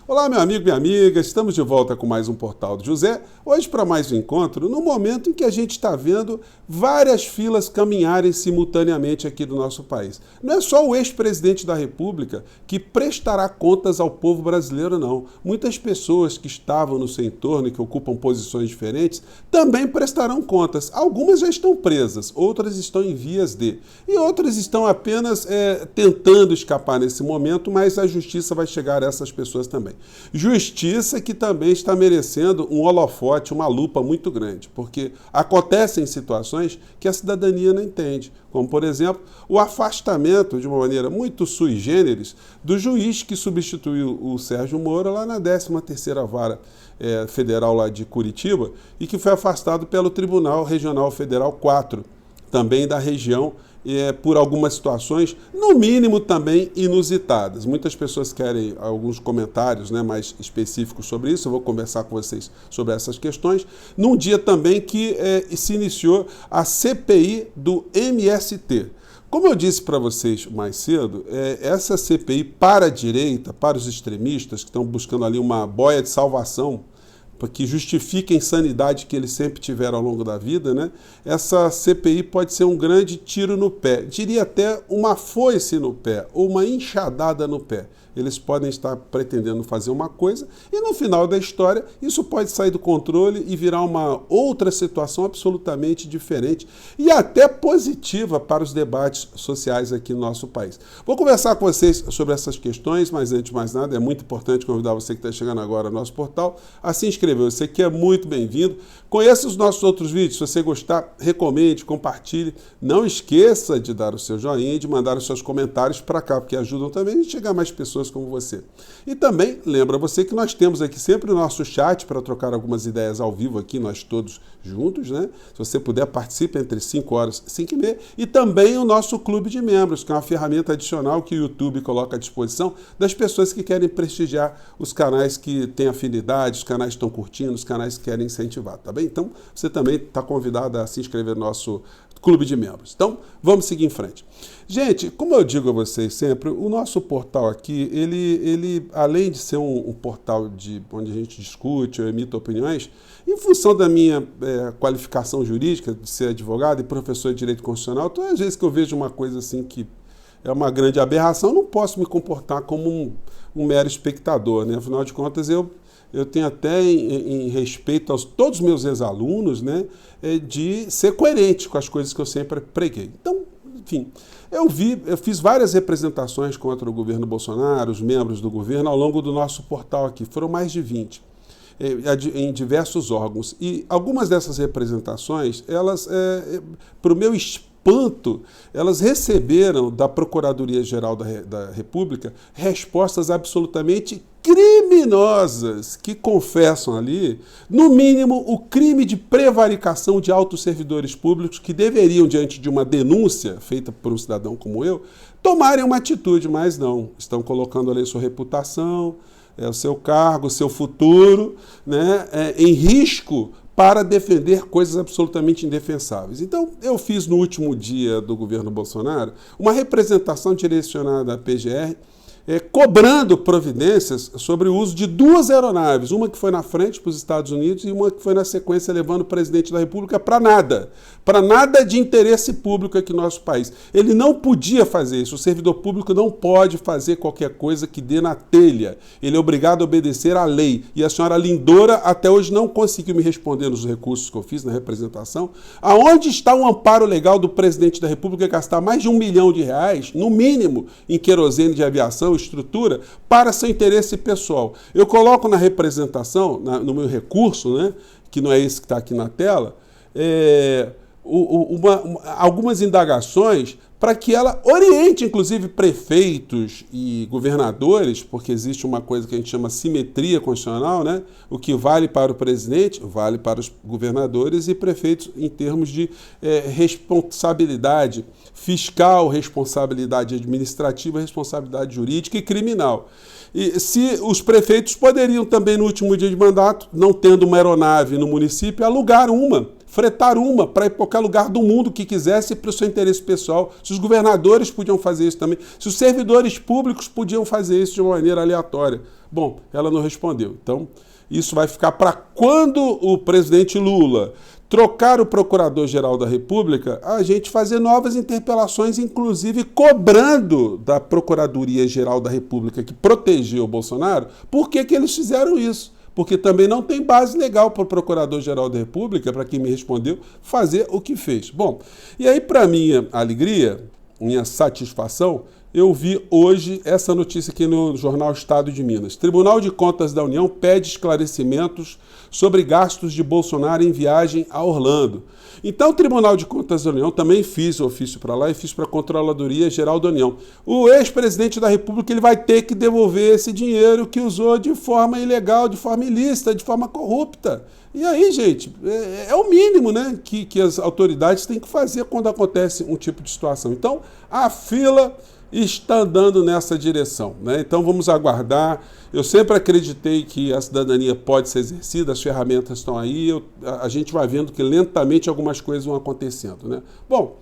Olá, meu amigo, minha amiga, estamos de volta com mais um Portal do José, hoje para mais um encontro, no momento em que a gente está vendo várias filas caminharem simultaneamente aqui do nosso país. Não é só o ex-presidente da República que prestará contas ao povo brasileiro, não. Muitas pessoas que estavam no seu entorno e que ocupam posições diferentes também prestarão contas. Algumas já estão presas, outras estão em vias de, e outras estão apenas tentando escapar nesse momento, mas a justiça vai chegar a essas pessoas também. Justiça que também está merecendo um holofote, uma lupa muito grande, porque acontecem situações que a cidadania não entende, como, por exemplo, o afastamento, de uma maneira muito sui generis, do juiz que substituiu o Sérgio Moro lá na 13ª Vara Federal lá de Curitiba e que foi afastado pelo Tribunal Regional Federal 4, também da região, por algumas situações, no mínimo também inusitadas. Muitas pessoas querem alguns comentários mais específicos sobre isso, eu vou conversar com vocês sobre essas questões, num dia também que se iniciou a CPI do MST. Como eu disse para vocês mais cedo, essa CPI para a direita, para os extremistas que estão buscando ali uma boia de salvação, que justifica a insanidade que eles sempre tiveram ao longo da vida, essa CPI pode ser um grande tiro no pé, diria até uma foice no pé, ou uma enxadada no pé. Eles podem estar pretendendo fazer uma coisa e no final da história isso pode sair do controle e virar uma outra situação absolutamente diferente e até positiva para os debates sociais aqui no nosso país. Vou conversar com vocês sobre essas questões, mas antes de mais nada é muito importante convidar você que está chegando agora ao nosso portal a se inscrever. Você que é muito bem-vindo. Conheça os nossos outros vídeos. Se você gostar, recomende, compartilhe. Não esqueça de dar o seu joinha e de mandar os seus comentários para cá, porque ajudam também a chegar a mais pessoas como você. E também lembra você que nós temos aqui sempre o nosso chat para trocar algumas ideias ao vivo aqui, nós todos juntos, Se você puder, participe entre 5 horas e 5h30. E também o nosso clube de membros, que é uma ferramenta adicional que o YouTube coloca à disposição das pessoas que querem prestigiar os canais que têm afinidade, os canais que estão curtindo, os canais que querem incentivar, tá bem? Então, você também está convidado a se inscrever no nosso clube de membros. Então, vamos seguir em frente. Gente, como eu digo a vocês sempre, o nosso portal aqui, ele além de ser um portal onde a gente discute ou emite opiniões, em função da minha qualificação jurídica, de ser advogado e professor de direito constitucional, todas as vezes que eu vejo uma coisa assim que é uma grande aberração, eu não posso me comportar como um mero espectador, Afinal de contas, eu tenho até, em respeito aos todos os meus ex-alunos, de ser coerente com as coisas que eu sempre preguei. Então, enfim, eu fiz várias representações contra o governo Bolsonaro, os membros do governo, ao longo do nosso portal aqui. Foram mais de 20, em diversos órgãos. E algumas dessas representações, elas, para o meu espanto, elas receberam da Procuradoria-Geral da República respostas absolutamente criminosas que confessam ali, no mínimo, o crime de prevaricação de altos servidores públicos que deveriam, diante de uma denúncia feita por um cidadão como eu, tomarem uma atitude, mas não. Estão colocando ali sua reputação, o seu cargo, o seu futuro, em risco para defender coisas absolutamente indefensáveis. Então, eu fiz no último dia do governo Bolsonaro uma representação direcionada à PGR, cobrando providências sobre o uso de 2 aeronaves, uma que foi na frente para os Estados Unidos e uma que foi na sequência levando o presidente da República para nada de interesse público aqui no nosso país. Ele não podia fazer isso, o servidor público não pode fazer qualquer coisa que dê na telha, ele é obrigado a obedecer à lei. E a senhora Lindora até hoje não conseguiu me responder nos recursos que eu fiz na representação, aonde está o amparo legal do presidente da República gastar mais de R$1 milhão, no mínimo, em querosene de aviação, estrutura, para seu interesse pessoal. Eu coloco na representação, no meu recurso, que não é esse que está aqui na tela, algumas indagações para que ela oriente, inclusive, prefeitos e governadores, porque existe uma coisa que a gente chama simetria constitucional, O que vale para o presidente, vale para os governadores e prefeitos em termos de responsabilidade fiscal, responsabilidade administrativa, responsabilidade jurídica e criminal. E se os prefeitos poderiam também, no último dia de mandato, não tendo uma aeronave no município, alugar uma, fretar uma para ir para qualquer lugar do mundo que quisesse para o seu interesse pessoal. Se os governadores podiam fazer isso também, se os servidores públicos podiam fazer isso de uma maneira aleatória. Bom, ela não respondeu. Então, isso vai ficar para quando o presidente Lula trocar o Procurador-Geral da República, a gente fazer novas interpelações, inclusive cobrando da Procuradoria-Geral da República, que protegeu o Bolsonaro, por que eles fizeram isso? Porque também não tem base legal para o Procurador-Geral da República, para quem me respondeu, fazer o que fez. Bom, e aí, para minha alegria, minha satisfação, eu vi hoje essa notícia aqui no jornal Estado de Minas. Tribunal de Contas da União pede esclarecimentos sobre gastos de Bolsonaro em viagem a Orlando. Então, o Tribunal de Contas da União, também fiz o ofício para lá e fiz para a Controladoria Geral da União. O ex-presidente da República ele vai ter que devolver esse dinheiro que usou de forma ilegal, de forma ilícita, de forma corrupta. E aí, gente, é o mínimo, né, que as autoridades têm que fazer quando acontece um tipo de situação. Então, a fila está andando nessa direção, né? Então vamos aguardar. Eu sempre acreditei que a cidadania pode ser exercida, as ferramentas estão aí, a gente vai vendo que lentamente algumas coisas vão acontecendo, né? Bom,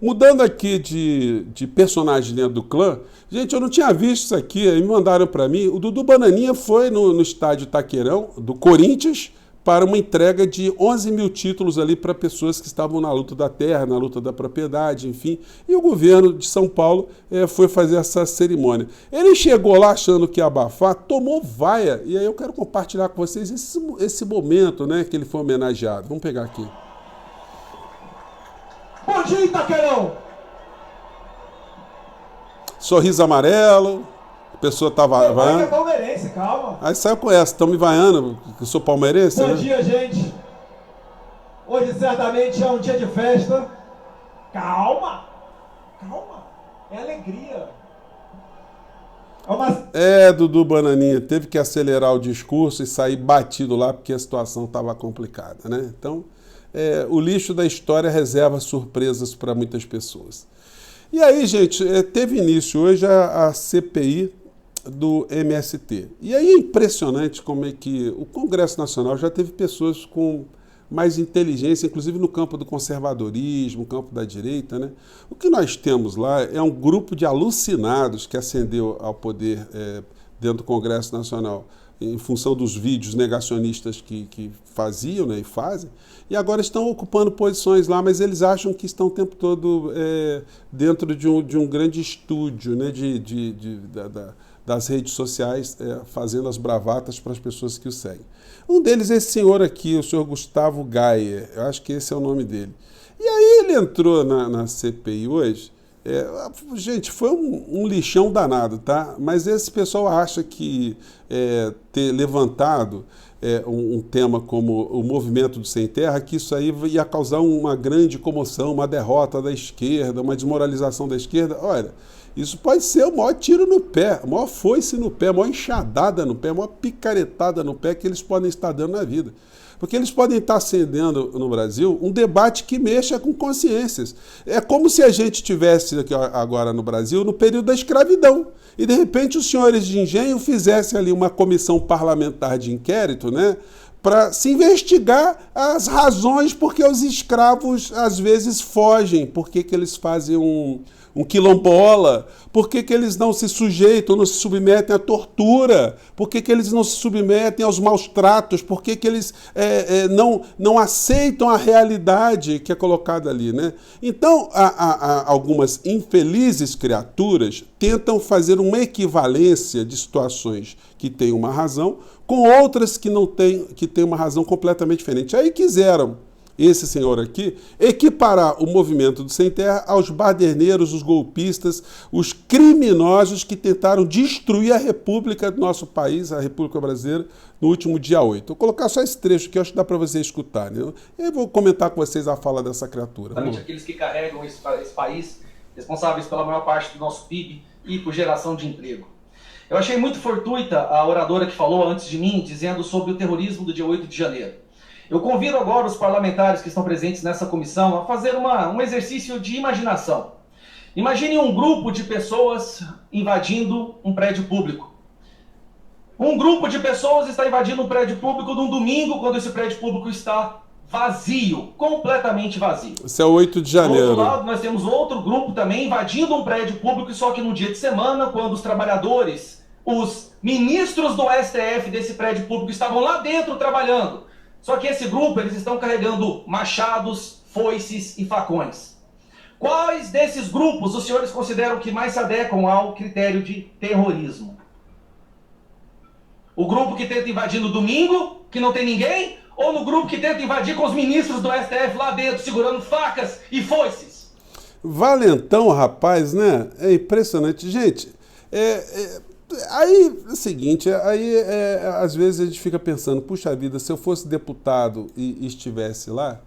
mudando aqui de personagem dentro do clã, gente, eu não tinha visto isso aqui, aí me mandaram para mim, o Dudu Bananinha foi no estádio Itaquerão, do Corinthians, para uma entrega de 11 mil títulos ali para pessoas que estavam na luta da terra, na luta da propriedade, enfim. E o governo de São Paulo foi fazer essa cerimônia. Ele chegou lá achando que ia abafar, tomou vaia, e aí eu quero compartilhar com vocês esse momento, né, que ele foi homenageado. Vamos pegar aqui. Bom dia, Itaquerão! Sorriso amarelo. A pessoa estava vaiando. É palmeirense, calma. Aí saiu com essa, estão me vaiando, que eu sou palmeirense, Bom né? dia, gente. Hoje certamente é um dia de festa. Calma, calma. É alegria. Dudu Bananinha, teve que acelerar o discurso e sair batido lá porque a situação estava complicada, né? Então, o lixo da história reserva surpresas para muitas pessoas. E aí, gente, teve início hoje a CPI do MST. E aí é impressionante como é que o Congresso Nacional já teve pessoas com mais inteligência, inclusive no campo do conservadorismo, no campo da direita, né? O que nós temos lá é um grupo de alucinados que ascendeu ao poder dentro do Congresso Nacional em função dos vídeos negacionistas que faziam, né, e fazem, e agora estão ocupando posições lá, mas eles acham que estão o tempo todo dentro de um grande estúdio, né, das redes sociais, fazendo as bravatas para as pessoas que o seguem. Um deles é esse senhor aqui, o senhor Gustavo Gaia, eu acho que esse é o nome dele. E aí ele entrou na CPI hoje. Gente, foi um lixão danado, tá? Mas esse pessoal acha que ter levantado um tema como o movimento do Sem Terra, que isso aí ia causar uma grande comoção, uma derrota da esquerda, uma desmoralização da esquerda. Olha, isso pode ser o maior tiro no pé, a maior foice no pé, a maior enxadada no pé, a maior picaretada no pé que eles podem estar dando na vida. Porque eles podem estar acendendo no Brasil um debate que mexa com consciências. É como se a gente estivesse aqui agora no Brasil no período da escravidão. E de repente os senhores de engenho fizessem ali uma comissão parlamentar de inquérito, né, para se investigar as razões por que os escravos às vezes fogem, por que eles fazem um quilombola, por que eles não se sujeitam, não se submetem à tortura, por que eles não se submetem aos maus tratos, por que eles não aceitam a realidade que é colocada ali, né? Então, algumas infelizes criaturas tentam fazer uma equivalência de situações que têm uma razão com outras que não têm, que têm uma razão completamente diferente. Aí quiseram, esse senhor aqui, equiparar o movimento do Sem Terra aos baderneiros, os golpistas, os criminosos que tentaram destruir a República do nosso país, a República Brasileira, no último dia 8. Vou colocar só esse trecho que eu acho que dá para vocês escutarem. Eu vou comentar com vocês a fala dessa criatura. Aqueles que carregam esse país, responsáveis pela maior parte do nosso PIB e por geração de emprego. Eu achei muito fortuita a oradora que falou antes de mim, dizendo sobre o terrorismo do dia 8 de janeiro. Eu convido agora os parlamentares que estão presentes nessa comissão a fazer um exercício de imaginação. Imagine um grupo de pessoas invadindo um prédio público. Um grupo de pessoas está invadindo um prédio público num domingo, quando esse prédio público está vazio, completamente vazio. Isso é o 8 de janeiro. Do outro lado, nós temos outro grupo também invadindo um prédio público, só que no dia de semana, quando os trabalhadores, os ministros do STF desse prédio público estavam lá dentro trabalhando. Só que esse grupo, eles estão carregando machados, foices e facões. Quais desses grupos os senhores consideram que mais se adequam ao critério de terrorismo? O grupo que tenta invadir no domingo, que não tem ninguém? Ou no grupo que tenta invadir com os ministros do STF lá dentro, segurando facas e foices? Valentão, rapaz, né? É impressionante. Gente, aí é o seguinte, às vezes a gente fica pensando, puxa vida, se eu fosse deputado e estivesse lá,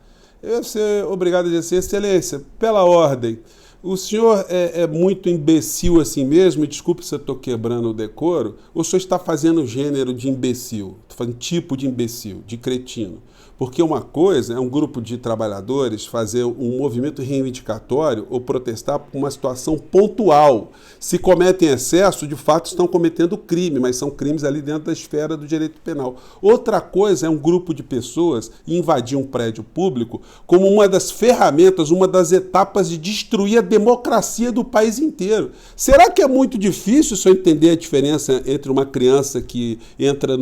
eu ia ser obrigado a dizer, excelência, pela ordem, o senhor é muito imbecil assim mesmo, e desculpe se eu estou quebrando o decoro, ou o senhor está fazendo gênero de imbecil, estou fazendo tipo de imbecil, de cretino. Porque uma coisa é um grupo de trabalhadores fazer um movimento reivindicatório ou protestar por uma situação pontual. Se cometem excesso, de fato estão cometendo crime, mas são crimes ali dentro da esfera do direito penal. Outra coisa é um grupo de pessoas invadir um prédio público como uma das ferramentas, uma das etapas de destruir a democracia do país inteiro. Será que é muito difícil só entender a diferença entre uma criança que entra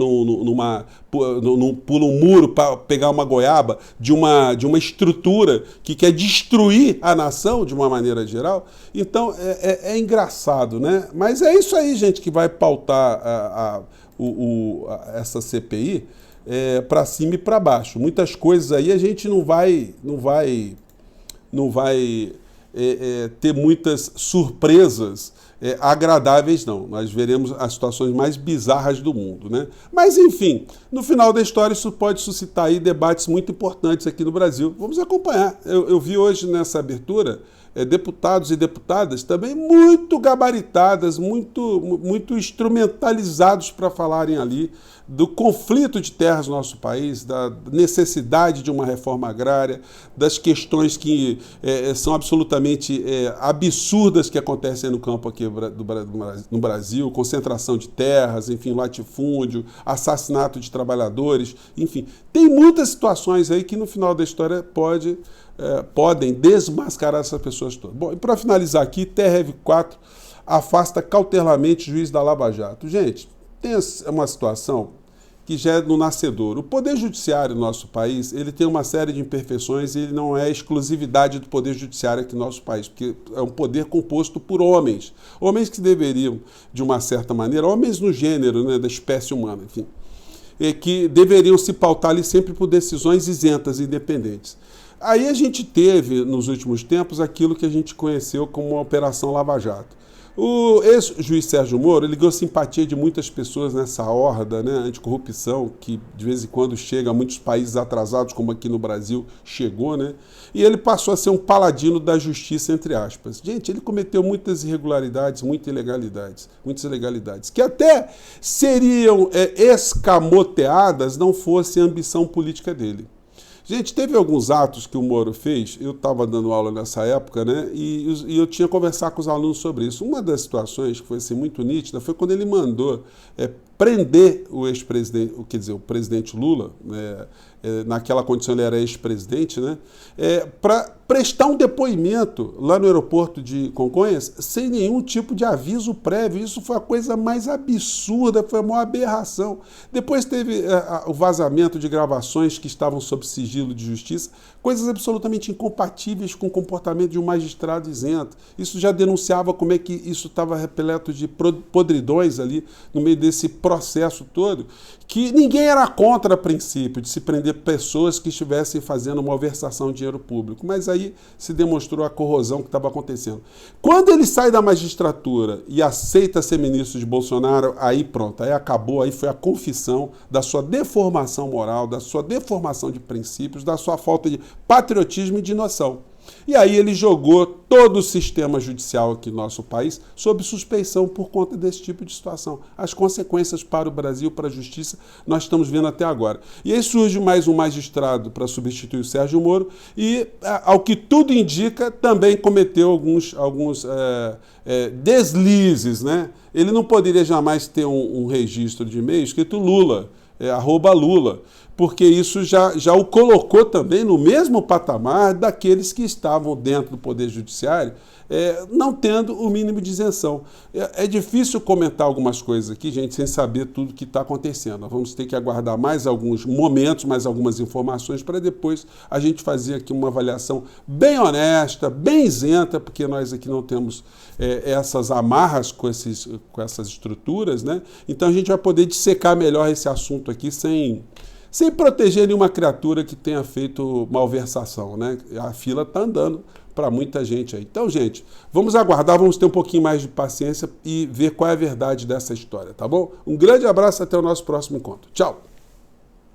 pula um muro para pegar uma goiaba de uma estrutura que quer destruir a nação de uma maneira geral? Então é engraçado, né? Mas é isso aí, gente, que vai pautar essa CPI para cima e para baixo. Muitas coisas aí a gente não vai ter muitas surpresas agradáveis, não. Nós veremos as situações mais bizarras do mundo, né? Mas, enfim, no final da história isso pode suscitar aí debates muito importantes aqui no Brasil. Vamos acompanhar. Eu vi hoje nessa abertura deputados e deputadas também muito gabaritadas, muito instrumentalizados para falarem ali do conflito de terras no nosso país, da necessidade de uma reforma agrária, das questões que são absolutamente absurdas que acontecem no campo aqui no Brasil, concentração de terras, enfim, latifúndio, assassinato de trabalhadores, enfim. Tem muitas situações aí que no final da história podem desmascarar essas pessoas todas. Bom, e para finalizar aqui, TRF4 afasta cautelarmente juiz da Lava Jato. Gente, tem uma situação que já é no nascedor. O Poder Judiciário do nosso país, ele tem uma série de imperfeições e ele não é exclusividade do Poder Judiciário aqui no nosso país, porque é um poder composto por homens. Homens que deveriam, de uma certa maneira, homens no gênero, né, da espécie humana, enfim, que deveriam se pautar ali sempre por decisões isentas e independentes. Aí a gente teve, nos últimos tempos, aquilo que a gente conheceu como a Operação Lava Jato. O ex-juiz Sérgio Moro, ele ganhou simpatia de muitas pessoas nessa horda, né, anticorrupção, que de vez em quando chega a muitos países atrasados, como aqui no Brasil chegou, né? E ele passou a ser um paladino da justiça, entre aspas. Gente, ele cometeu muitas irregularidades, muitas ilegalidades, que até seriam escamoteadas não fosse a ambição política dele. Gente, teve alguns atos que o Moro fez, eu estava dando aula nessa época, né, e eu tinha que conversar com os alunos sobre isso. Uma das situações que foi assim, muito nítida foi quando ele mandou prender o ex-presidente, quer dizer, o presidente Lula, naquela condição ele era ex-presidente, né, para prestar um depoimento lá no aeroporto de Congonhas sem nenhum tipo de aviso prévio. Isso foi a coisa mais absurda, foi a maior aberração. Depois teve o vazamento de gravações que estavam sob sigilo de justiça, coisas absolutamente incompatíveis com o comportamento de um magistrado isento. Isso já denunciava como é que isso estava repleto de podridões ali no meio desse processo todo, que ninguém era contra a princípio de se prender pessoas que estivessem fazendo malversação de dinheiro público, mas aí se demonstrou a corrosão que estava acontecendo. Quando ele sai da magistratura e aceita ser ministro de Bolsonaro, aí pronto, aí acabou, aí foi a confissão da sua deformação moral, da sua deformação de princípios, da sua falta de patriotismo e de noção. E aí ele jogou todo o sistema judicial aqui no nosso país sob suspeição por conta desse tipo de situação. As consequências para o Brasil, para a justiça, nós estamos vendo até agora. E aí surge mais um magistrado para substituir o Sérgio Moro e, ao que tudo indica, também cometeu alguns deslizes, né? Ele não poderia jamais ter um registro de e-mail escrito Lula, @Lula, porque isso já o colocou também no mesmo patamar daqueles que estavam dentro do Poder Judiciário, não tendo o mínimo de isenção. É difícil comentar algumas coisas aqui, gente, sem saber tudo que está acontecendo. Nós vamos ter que aguardar mais alguns momentos, mais algumas informações, para depois a gente fazer aqui uma avaliação bem honesta, bem isenta, porque nós aqui não temos essas amarras com essas estruturas, né? Então a gente vai poder dissecar melhor esse assunto aqui sem proteger nenhuma criatura que tenha feito malversação, né? A fila está andando para muita gente aí. Então, gente, vamos aguardar, vamos ter um pouquinho mais de paciência e ver qual é a verdade dessa história, tá bom? Um grande abraço, até o nosso próximo encontro. Tchau!